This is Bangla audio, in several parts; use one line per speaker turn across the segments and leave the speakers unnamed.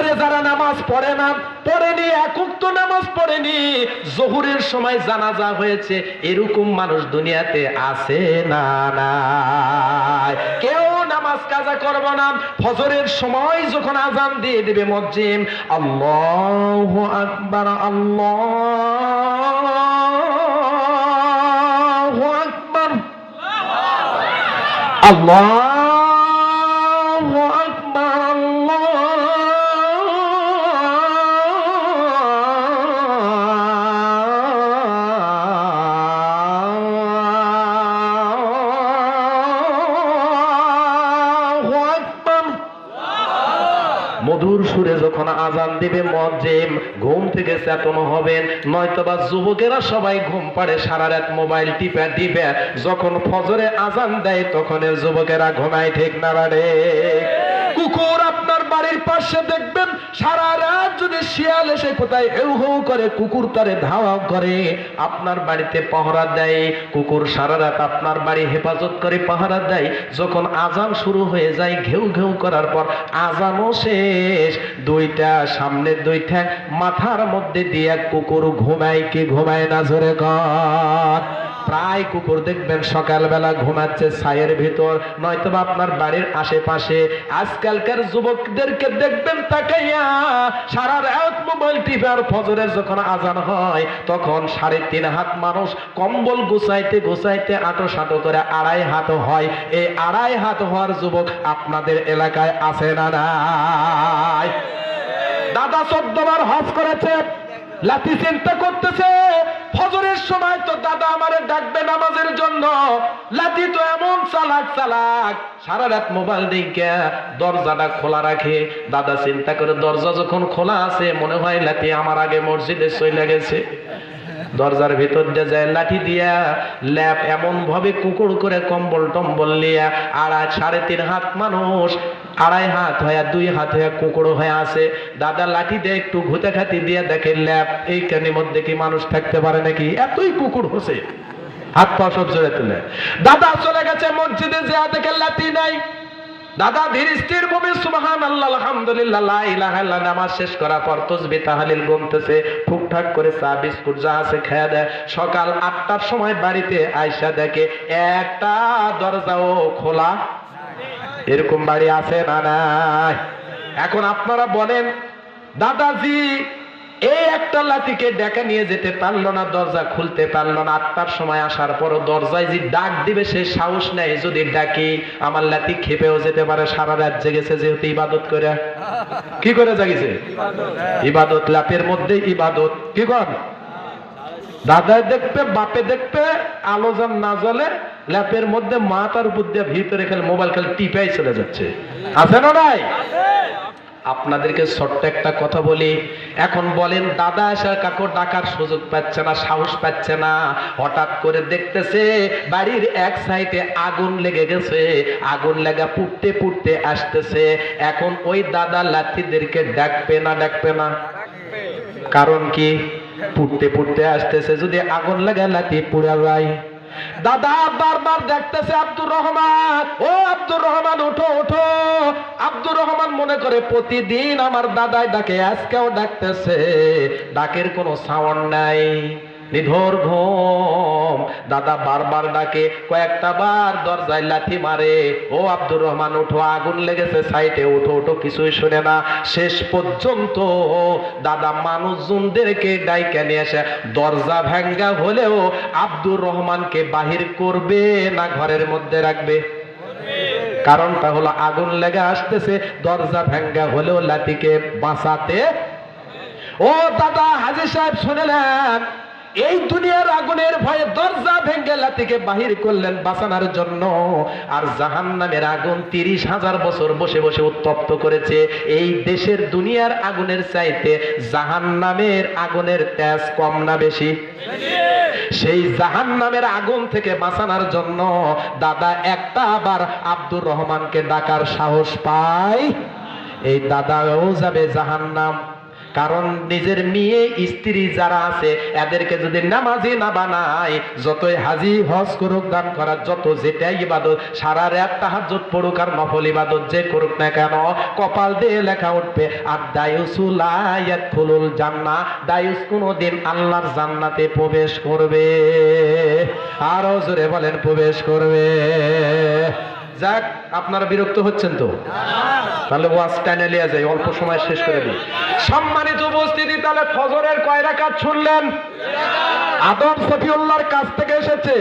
ফজরে যারা নামাজ পড়ে না, পড়েনি, এক ওয়াক্ত নামাজ পড়েনি, যোহরের সময় জানাজা হয়েছে, এরকম মানুষ দুনিয়াতে আছে না নাই? কেউ নামাজ কাজা করবে না। ফজরের সময় যখন আজান দিয়ে দিবে মুয়াজ্জিন, আল্লাহু আকবার, আল্লাহু আকবার, আল্লাহু আকবার, মধুর সুরে যখন আজান দিবে মুয়াজ্জিন, ঘুম থেকে চেতন হবেন, নয়তোবা যুবকেরা সবাই ঘুম পাড়ে সারা রাত মোবাইল টিপে টিপে, যখন ফজরে আজান দেয় তখন যুবকেরা ঘুমায়, ঠিক না রে? কুকুর আপনার বাড়ির পাশে দেখবেন সারা রাত যদি শিয়াল এসে কোথায় হেউ হেউ করে, কুকুর তারে ধাওয়া করে, আপনার বাড়িতে পাহারা দেয়। কুকুর সারা রাত আপনার বাড়ি হেফাজত করে, পাহারা দেয়। যখন আজান শুরু হয়ে যায়, ঘেউ ঘেউ করার পর আজানও শেষ, দুইটা সামনে দুই ঠ্যাং মাথার মধ্যে দিয়ে কুকুর ঘুমায় কি ঘুমায় না? জোরে কর। প্রায় কুকুর দেখবেন সকালবেলা ঘুমাচ্ছে ছায়ের ভিতর, নয়তোবা আপনার বাড়ির আশেপাশে। আজকালকার যুবকদেরকে দেখবেন তাকাইয়া সারা রাত মোবাইল টিপে, আর ফজরের যখন আজান হয় তখন 3.5 হাত মানুষ কম্বল গুছাইতে গুছাইতে আটো সাটো করে 2.5 হাত হয়। এই 2.5 হাত হওয়ার যুবক আপনাদের এলাকায় আছে না নাই? দাদা 14 বার হজ করেছে, লাঠি চিন্তা করতেছে ফজরের সময় তো দাদা আমারে ডাকবে নামাজের জন্য। লাঠি তো এমন চালাক চালাক, সারা রাত মোবাইল দেখে দরজাটা খোলা রাখে। দাদা চিন্তা করে দরজা যখন খোলা আছে, মনে হয় লাঠি আমার আগে মসজিদে চলে গেছে। দরজার ভিতর দিয়ে যায়, লাঠি দিয়া ল্যাপ এমন ভাবে কুকুর করে কম্বল টম্বল লিয়া, আর 3.5 হাত মানুষ 2.5 হাত হয়ে 2 হাত হয়ে কুকুর হয়ে আছে। দাদা লাঠি দিয়ে একটু ঘুতে খাতি দিয়ে দেখে ল্যাপ এইখানের মধ্যে কি মানুষ থাকতে পারে নাকি, এতই কুকুর হচ্ছে, হাত পা সব জোরে তুলে। দাদা চলে গেছে মসজিদে, যা দেখে লাঠি নাই। দাদা ধীর স্থির ভাবে সুবহানাল্লাহ আলহামদুলিল্লাহ লা ইলাহা ইল্লাল্লাহ নামাজ শেষ করার পর তাসবিহ তাহলিল গুনতেছে, ঠুকঠাক করে চা বিস্কুট যা আছে খেয়ে দেয়। সকাল 8টার সময় বাড়িতে আয়সা দেখে একটা দরজাও খোলা। এরকম বাড়ি আছে না নাই? এখন আপনারা বলেন, দাদাজি এই একটা লাঠিকে ডেকে নিয়ে যেতে পারলো না, দরজা খুলতে পারলো না, 8টার সময় আসার পরও দরজায় যে ডাক দিবে সে সাহস নেই। যদি ডাকি আমার লাঠি খেপেও যেতে পারে। সারা রাত জেগেছে যেহেতু ইবাদত করে, কি করে জাগিছে? ইবাদত, লাঠের মধ্যে ইবাদত। কি কর দাদা দেখতে বাপে দেখতে, আলো যান না জ্বলে, ল্যাপের মধ্যে মাথার উপর দিয়ে ভিতরে খেলে মোবাইল খেলে টিপাই চলে যাচ্ছে। আছে না নাই? আপনাদেরকে ছোট্ট একটা কথা বলি। এখন বলেন দাদা এসে কাকু ডাকার সুযোগ পাচ্ছে না, সাহস পাচ্ছে না। হঠাৎ করে দেখতেছে বাড়ির এক সাইডে আগুন লেগে গেছে, আগুন লাগা পুড়তে পুড়তে আসতেছে। এখন ওই দাদা লাঠিদেরকে ডাকবে না? ডাকবে না? কারণ কি? পুড়তে পুড়তে আসতেছে, যদি আগুন লাগা লাঠি পুড়া যায়। দাদা বারবার দেখতেছে আব্দুর রহমান, ও আব্দুর রহমান ওঠো ওঠো। আব্দুর রহমান মনে করে প্রতিদিন আমার দাদাই ডাকে, আজকেও ডাকতেছে, ডাকের কোনো সাউন্ড নাই, নিধর ঘুম। দাদা বারবার ডাকে, কয়েকটা বার দরজায় লাথি মারে, ও আব্দুর রহমান ওঠো, আগুন লেগেছে সাইডে, ওঠো ওঠো, কিছুই শুনে না। শেষ পর্যন্ত দাদা মানুষজনদেরকে ডাইকে নিয়ে এসে দরজা ভাঙ্গা হলেও আব্দুর রহমানকে বাহির করবে না ঘরের মধ্যে রাখবে? কারণটা হলো আগুন লেগে আসতেছে, দরজা ভাঙ্গা হলেও লাঠিকে বাঁচাতে। ও দাদা হাজী সাহেব শুনলেন, এই দুনিয়ার আগুনের ভয়ে দরজা ভেঙে লাঠিকে বাহির করলেন বাঁচানোর জন্য, আর জাহান্নামের আগুন 30,000 বছর বসে বসে উত্তপ্ত করেছে। এই দেশের দুনিয়ার আগুনের চাইতে জাহান্নামের আগুনের তেজ কম না বেশি? সেই জাহান্নামের আগুন থেকে বাঁচানোর জন্য দাদা একটা আবার আব্দুর রহমানকে ডাকার সাহস পায়। এই দাদাও যাবে জাহান্নাম। কারণ নিজের মেয়ে স্ত্রী যারা আছে এদেরকে যদি নামাজি না বানায়, যতই হাজি হজ করুক, দান করার যত যেটাই ইবাদত, সারা রাত তাহাজ্জুদ পড়ুক আর নফল ইবাদত যে করুক না কেন, কপাল দিয়ে লেখা উঠবে আর দায়ুসু লা ইয়াদখুলুল জান্নাহ, দায়ুস কোনদিন আল্লাহর জান্নাতে প্রবেশ করবে। আরো জোরে বলেন প্রবেশ করবে। যাক, আপনারা বিরক্ত হচ্ছেন তো? তাহলে ওয়াজ টাইনে লিয়ে যাই, অল্প সময় শেষ করে দিই। সম্মানিত উপস্থিতি, তাহলে ফজরের কয় রাকাত শুনলেন? আদম সফিউল্লাহর কাছ থেকে এসেছে।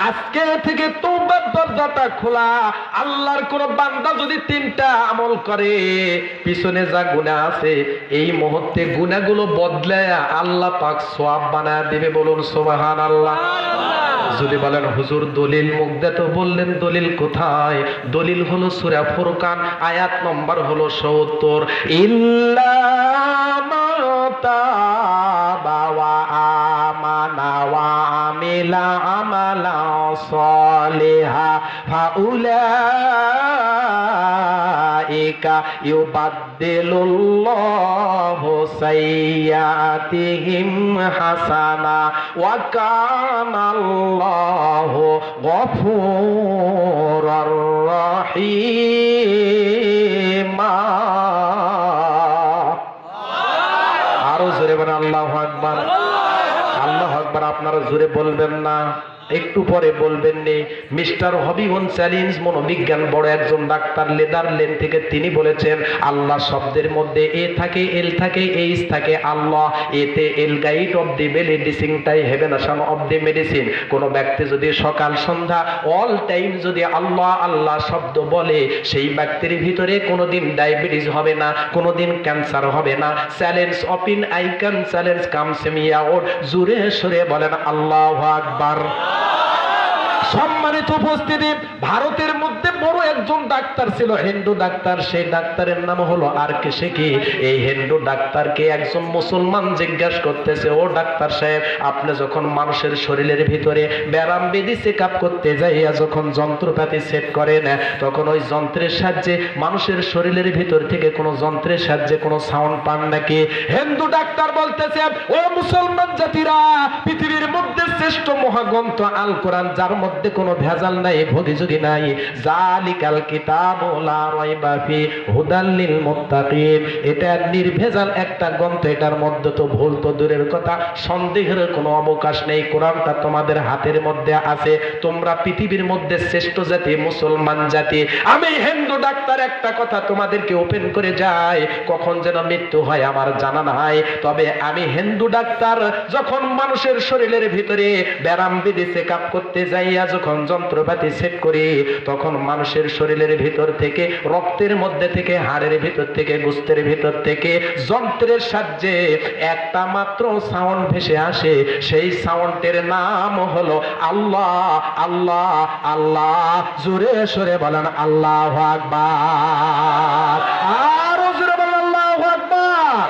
আজকে থেকে তওবার দরজাটা খোলা। আল্লাহর কোন বান্দা যদি 3টা আমল করে, পিছনে যা গুনাহ আছে এই মুহূর্তে গুনাহগুলো বদলায়া আল্লাহ পাক সওয়াব বানায় দিবে। বলুন সুবহানাল্লাহ। যদি বলেন হুজুর দলিল মুগ্ধা, তো বললেন দলিল কোথায়? দলিল হলো সূরা ফুরকান, আয়াত নম্বর হলো ৭০। ইল্লা মাতাবা ওয়া আমানা ওয়া আমিলা আমালান সালিহা ফাউলাইকা ইউবাদদিলুল্লাহু সাইয়্যাতিহিম হাসানা ওয়া কানাল্লাহু গফুরুর রহিমা। আরো জোরে বলেন আল্লাহু আকবার। আল্লাহু আকবার। আপনারা জোরে বলবেন না, একটু পরে বলবেন নি। মিস্টার হবিগঞ্জ চ্যালেঞ্জ মনোবিজ্ঞান বড় একজন ডাক্তার নেদারল্যান্ড থেকে, তিনি বলেছেন আল্লাহ শব্দের মধ্যে এ থাকে, এল থাকে, এইচ থাকে। আল্লাহ এতে এল গাইড অফ দি মেডিসিনটাই হেভেনেশন অফ দি মেডিসিন। কোন ব্যক্তি যদি সকাল সন্ধ্যা অল টাইম যদি আল্লাহ আল্লাহ শব্দ বলে, সেই ব্যক্তির ভিতরে কোনোদিন ডায়াবেটিস হবে না, কোনোদিন ক্যান্সার হবে না। Challenge open I can challenge comes me out. জোরে সরে বলেন আল্লাহু আকবার। সম্মানিত উপস্থিতি, ভারতের মধ্যে বড় একজন ডাক্তার ছিল, হিন্দু ডাক্তার। সেই ডাক্তারের নাম হলো আর কে শেখি। এই হিন্দু ডাক্তারকে একজন মুসলমান জিজ্ঞাসা করতেছে, ও ডাক্তার সাহেব, আপনি যখন মানুষের শরীরের ভিতরে ব্যারাম বেদি চেক আপ করতে যাইয়া যখন যন্ত্রপাতি সেট করেন, তখন ওই যন্ত্রের সাহায্যে মানুষের শরীরের ভিতর থেকে কোনো যন্ত্রের সাহায্যে কোনো সাউন্ড পান নাকি? হিন্দু ডাক্তার বলতেছে, ও মুসলমান জাতিরা, পৃথিবীর মধ্যে শ্রেষ্ঠ মহাগ্রন্থ আল কোরআন, যার মধ্যে কোনো ভেজাল নাই, ভোগীযোগী নাই, জালিকাল কিতাবু লা রাইবা ফি হুদাল লিল মুত্তাকিন, এটা নির্ভেজাল একটা গ্রন্থ, এটার মধ্যে তো ভুল তো দূরের কথা, সন্দেহের কোনো অবকাশ নেই। কোরআনটা তোমাদের হাতের মধ্যে আছে, তোমরা পৃথিবীর মধ্যে শ্রেষ্ঠ জাতি, মুসলমান জাতি। আমি হিন্দু ডাক্তার একটা কথা তোমাদেরকে ওপেন করে যাই, কখন যেন মৃত্যু হয় আমার জানা নাই, তবে আমি হিন্দু ডাক্তার যখন মানুষের শরীরের ভিতরে ব্যারাম বিধি চেক আপ করতে যাইয়া যখন যন্ত্রপাতি সেট করি, তখন মানুষের শরীরের ভিতর থেকে, রক্তের মধ্যে থেকে, হাড়ের ভিতর থেকে, গোস্তের ভিতর থেকে যন্ত্রের সাহায্যে একটা মাত্র সাউন্ড ভেসে আসে। সেই সাউন্ডের নাম হলো আল্লাহ আল্লাহ আল্লাহ। জোরে সরে বলেন আল্লাহু আকবার। আরো জোরে বলেন আল্লাহু আকবার।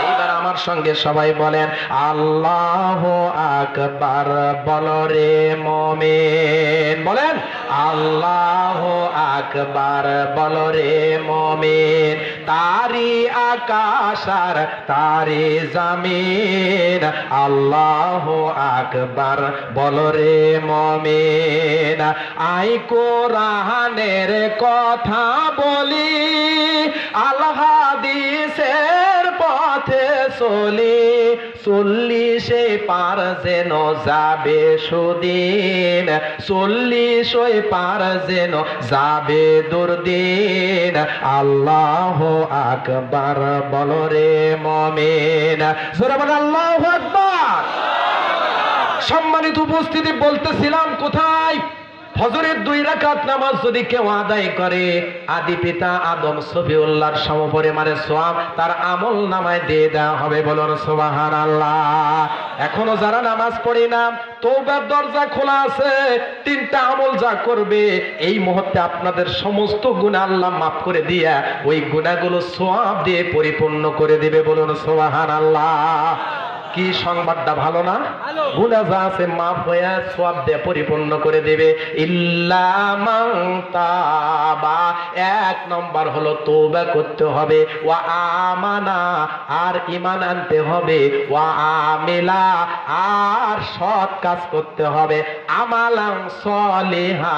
এইবার আমার সঙ্গে সবাই বলেন আল্লাহু আকবার। বলো রে মুমিন, বলেন আল্লাহু আকবার। বলো রে মুমিন, তারি আকাশ আর তারি জমিন, আল্লাহু আকবার। বলো রে মুমিন, আই কোরআনের কথা বলি, আল হাদিসের পথে চলি, চল্লিশে পার যেন যাবে সুদিন, চল্লিশে পার যেন যাবে দুর্দিন, আল্লাহু আকবার। বলো রে মুমিন, জোরে বলো আল্লাহু আকবার। সম্মানিত উপস্থিতি, বলতেছিলাম কোথায়? ফজরের 2 রাকাত নামাজ যদি কেউ আদায় করে, আদি পিতা আদম সফিউল্লাহর সমপরিমাণে সওয়াব তার আমল নামায় দিয়ে দেওয়া হবে। বলুন সুবহানাল্লাহ। এখনো যারা নামাজ পড়ি না, তওবার দরজা খোলা আছে। 3টা আমল যা করবে, এই মুহূর্তে আপনাদের সমস্ত গুনাহ আল্লাহ মাফ করে দিয়া ওই গুনাহগুলো সওয়াব দিয়ে পরিপূর্ণ করে দিবে। বলুন সুবহানাল্লাহ। কি সংবাদটা ভালো না? গুনাহ যা আছে মাফ হয়ে সওয়াব দিয়ে পরিপূর্ণ করে দেবে। ইল্লা মান তাবা, এক নম্বর হলো তওবা করতে হবে, ওয়া আমানা, আর ঈমান আনতে হবে, ওয়া আমিলা, আর সৎ কাজ করতে হবে, আমালান সলিহা,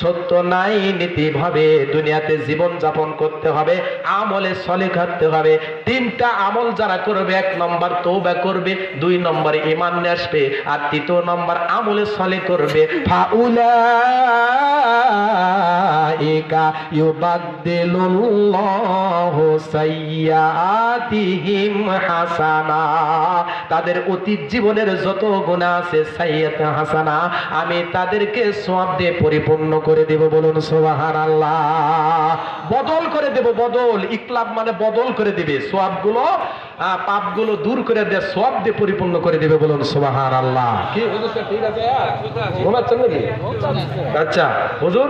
সত্য নাই নীতি ভাবে দুনিয়াতে জীবন যাপন করতে হবে, আমলে সলিহ করতে হবে। তিনটা আমল যারা করবে, এক নম্বর তওবা করবে, দুই নম্বর ঈমান নিয়ে আসবে, আর তৃতীয় নম্বর আমলে সলিহ করবে। ফাউলাইকা ইউবাদদিলুল্লাহু সাইয়্যাতিহিম হাসানা, তাদের অতীত জীবনের যত গুনাহ আছে সাইয়্যাত হাসানা, আমি তাদেরকে সওয়াব দিয়ে পরিপূর্ণ করে দেব। বলুন সুবহানাল্লাহ। বদল করে দেব, বদল, ইকলাব মানে বদল করে দিবে, সওয়াবগুলো পাপগুলো দূর করে দিয়ে সওয়াব দিয়ে পরিপূর্ণ করে দিবে। বলুন সুবহানাল্লাহ। কি হুজুর ঠিক আছে? ঘুমাচ্ছেন নাকি? আচ্ছা হুজুর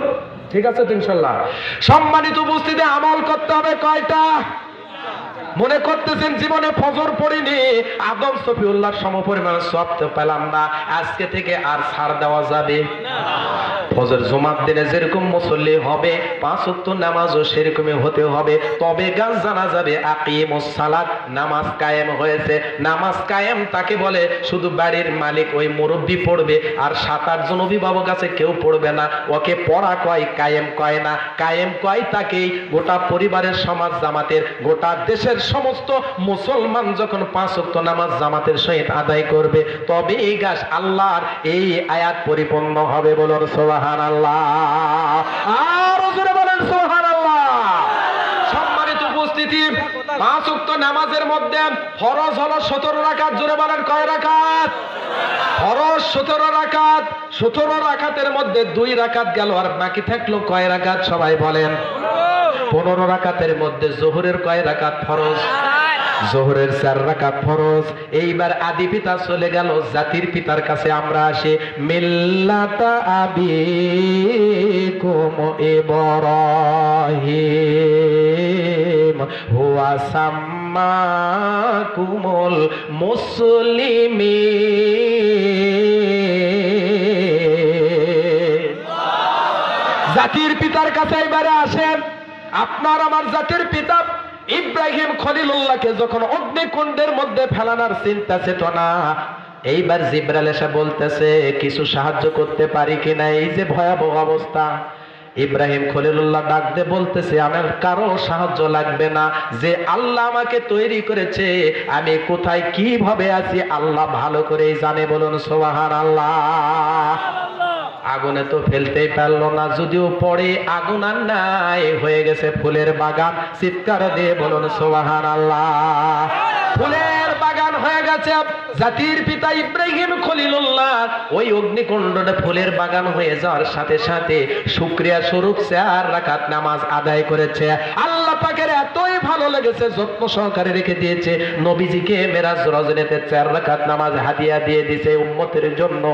ঠিক আছে তো ইনশাআল্লাহ। সম্মানিত উপস্থিতি, আমল করতে হবে কয়টা? মনে করতেছেন জীবনে ফজর পড়িনি, আদম সফিউল্লাহর সমপরিমাণ সওয়াব তো পেলাম না, আজকে থেকে আর ছাড় দেওয়া যাবে না। ফজর জুমার দিনে যেরকম মুসল্লি হবে, 5 ওয়াক্ত নামাজও সেরকমই হতে হবে। তবে গান জানা যাবে আকিমুস সালাত, নামাজ কায়েম হয়েছে। নামাজ কায়েম তাকে বলে শুধু বাড়ির মালিক ওই মুরব্বি পড়বে, আর 7-8 জন অভিভাবক আছে কেউ পড়বে না, ওকে পড়া কয়, কায়েম কয় না। কায়েম কয় তাকেই গোটা পরিবারের সমাজ জামাতের, গোটা দেশের সমস্ত মুসলমান যখন 5 ওয়াক্ত নামাজ জামাতের সহিত আদায় করবে, তবে এই গাছ আল্লাহর এই আয়াত পরিপূর্ণ হবে। বলুন সুবহানাল্লাহ। আর জোরে বলেন সুবহানাল্লাহ। সম্মানিত উপস্থিতি, 5 ওয়াক্ত নামাজের মধ্যে ফরজ হলো 17 রাকাত। জোরে বলেন কয় রাকাত? ফরজ 17 রাকাত। 17 রাকাতের মধ্যে 2 রাকাত গেল, আর বাকি থাকলো কয় রাকাত? সবাই বলেন। 15 রাকাতের মধ্যে যোহরের কয় রাকাত ফরজ? যোহরের 4 রাকাত ফরজ। এইবার আদি পিতা চলে গেল, জাতির পিতার কাছে আমরা আসি। মিল্লাতা আবিকুম ইব্রাহিম হুয়া সাম্মাকুমুল মুসলিমিন। জাতির পিতার কাছে এবারে আসেন। আপনার আমার জাতির পিতা ইব্রাহিম খলিলুল্লাহকে যখন অগ্নিকুণ্ডের মধ্যে ফেলানোর চিন্তা চেতনা, এইবার জিবরাইল এসে বলতেছে কিছু সাহায্য করতে পারি কিনা, এই যে ভয়াবহ অবস্থা। ইব্রাহিম খলিলুল্লাহ ডাক দিয়ে বলতেছে আমার কারো সাহায্য লাগবে না, যে আল্লাহ আমাকে তৈরি করেছে, আমি কোথায় কিভাবে আছি আল্লাহ ভালো করেই জানে। বলুন সুবহানাল্লাহ। আগুনে তো ফেলতেই পারলো না, যদিও পড়ে আগুন আর নাই, হয়ে গেছে ফুলের বাগান। চিৎকার দিয়ে বলুন সুবহানাল্লাহ। ফুলের বাগান হয়ে গেছে। জাতির পিতা ইব্রাহিম খলিলুল্লাহ ওই অগ্নিকুণ্ডে ফুলের বাগান হয়ে যাওয়ার সাথে সাথে শুকরিয়া স্বরূপ 4 রাকাত নামাজ আদায় করেছে। আল্লাহ পাকের এতই ভালো লেগেছে, যত্ন সহকারে রেখে দিয়েছে। নবীজিকে মেরাজ রজনীতে 4 রাকাত নামাজ হাদিয়া দিয়ে দিয়েছে উম্মতের জন্য।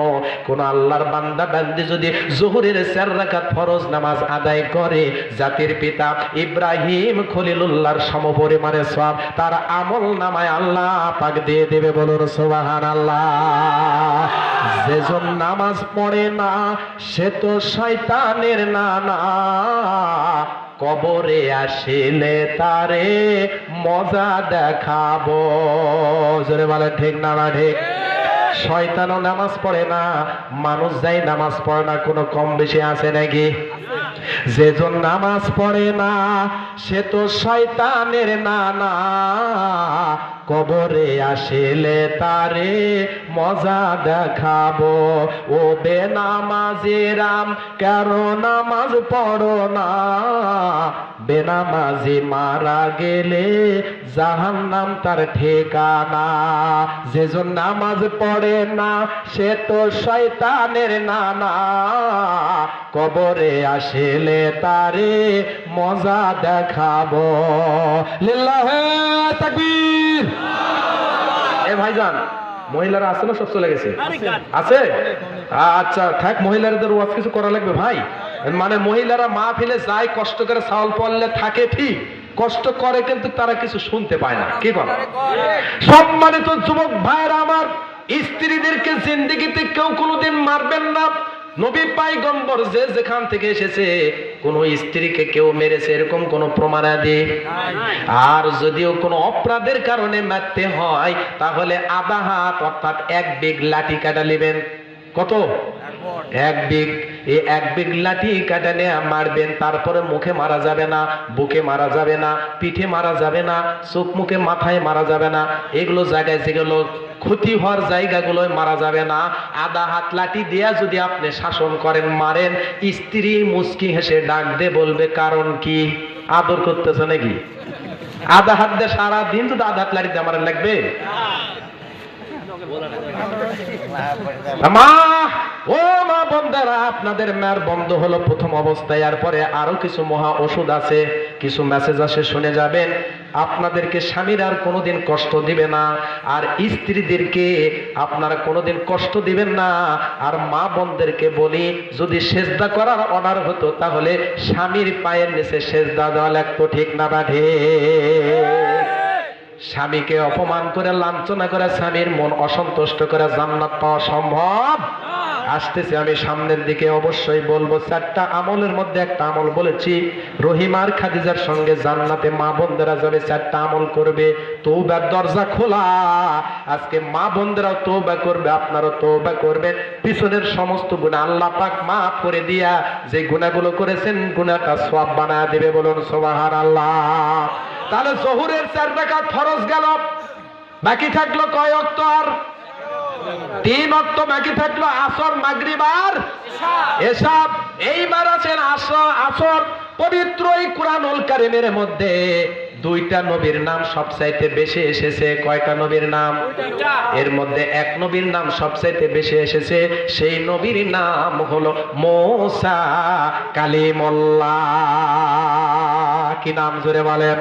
কোন আল্লাহর বান্দা বান্দি যদি যোহরের 4 রাকাত ফরজ নামাজ আদায় করে, জাতির পিতা ইব্রাহিম খলিলুল্লাহর সমপরিমাণে সওয়াব তার আমল নামায় আল্লাহ পাক দিয়ে দেবে। বলুন সুবহানাল্লাহ। যেজন নামাজ পড়ে না সে তো শয়তানের নানা, কবরে আসিলে তারে মজা দেখাবো। জোরে বলে ঠিক না না ঠিক? শয়তানও নামাজ পড়ে না, মানুষ যাই নামাজ পড়ে না, কোনো কম বেশি আছে নাকি? যেজন নামাজ পড়ে না সে তো শয়তানের নানা, কবরে আসিলে তারে মজা দেখাবো। ও বেনামাজিরাম কেন নামাজ পড়ো না, বেনামাজি মারা গেলে জাহান্নাম তার ঠিকানা। যেজন নামাজ পড়ে না সে তো শয়তানের নানা, কবরে আসিলে তারে মজা দেখাবো। লিল্লাহে তাকবীর। এ ভাইজান, মহিলারা আছে না? সব চলে গেছে? আছে? আচ্ছা থাক, মহিলাদের ওয়াজ কিছু করা লাগবে ভাই। মানে মহিলারা মাহফিলে যায় কষ্ট করে চাউল পড়লে থাকে ঠিক, কষ্ট করে কিন্তু তারা কিছু শুনতে পায় না। কি বল? সম্মানিত যুবক ভাইরা আমার, স্ত্রীদেরকে জিন্দেগিতে কেউ কোনোদিন মারবেন না। নবী পয়গম্বর যে যেখান থেকে এসেছে কোন স্ত্রীকে কেউ মেরেছে এরকম কোন প্রমাণাদি নাই। আর যদিও কোনো অপরাধের কারণে মারতে হয় তাহলে আধা হাত অর্থাৎ 1 বিঘ লাঠি কাটা নেবেন। কত? 1 বিঘ। এই 1 বিঘ লাঠি কাটা নিয়ে মারবেন। তারপরে মুখে মারা যাবে না, বুকে মারা যাবে না, পিঠে মারা যাবে না, চোখ মুখে মাথায় মারা যাবে না, এগুলো জায়গায় যেগুলো ক্ষতি হওয়ার জায়গাগুলোয় মারা যাবে না। আধা হাত লাঠি দিয়া যদি আপনি শাসন করেন, মারেন, স্ত্রী মুচকি হেসে ডাক দে বলবে কারণ কি? আদর করতেছে নাকি? আধা হাত দিয়ে সারাদিন যদি আধা হাত লাঠি দিয়ে আমার লাগবে? মা, ও মা বোনরা, আপনাদের মার বন্ধ হলো প্রথম অবস্থায়, এরপরে আরো কিছু মহা ওষুধ আছে, কিছু মেসেজ আছে, শুনে যাবেন। আপনাদেরকে স্বামীরা আর কোনোদিন কষ্ট দিবে না, আর স্ত্রীদেরকে আপনারা কোনোদিন কষ্ট দিবেন না। আর মা বোনদেরকে বলি, যদি সেজদা করার অর্ডার হতো তাহলে স্বামীর পায়ের নিচে সেজদা দেওয়া লাগতো। ঠিক না বাঠে? স্বামীকে অপমান করে, লাঞ্ছনা করে, স্বামীর মন অসন্তুষ্ট করে জান্নাত পাওয়া সম্ভব? আসতেছে আমি সামনের দিকে অবশ্যই বলবো। 4টা আমলের মধ্যে একটা আমল বলেছি, রহিমার খাদিজার সঙ্গে জান্নাতে মা বোনদেরা যাবে, 4টা আমল করবে। তওবার দরজা খোলা। আজকে মা বোনদেরাও তওবা করবে, আপনারও তওবা করবেন। পিছনের সমস্ত গুনাহ আল্লাহ পাক মাফ করে দিয়া যে গুনাহগুলো করেছেন গুনাহটা সওয়াব বানায় দিবে। বলুন সুবহানাল্লাহ। তাহলে জোহরের 4 রাকাত ফরজ গেল, বাকি থাকলো কয় ওয়াক্ত? আর 3 ওয়াক্ত বাকি থাকলো, আসর, মাগরিব আর এশা। এইবার আছেন আসর। পবিত্র এই কুরআনুল কারীমের মধ্যে 2টা নবীর নাম সবচাইতে বেশি এসেছে। কয়টা নবীর নাম? এর মধ্যে এক নবীর নাম সবচাইতে বেশি এসেছে, সেই নবীর নাম হলো মূসা কালিমুল্লাহ। কি নাম জোরে বলেন?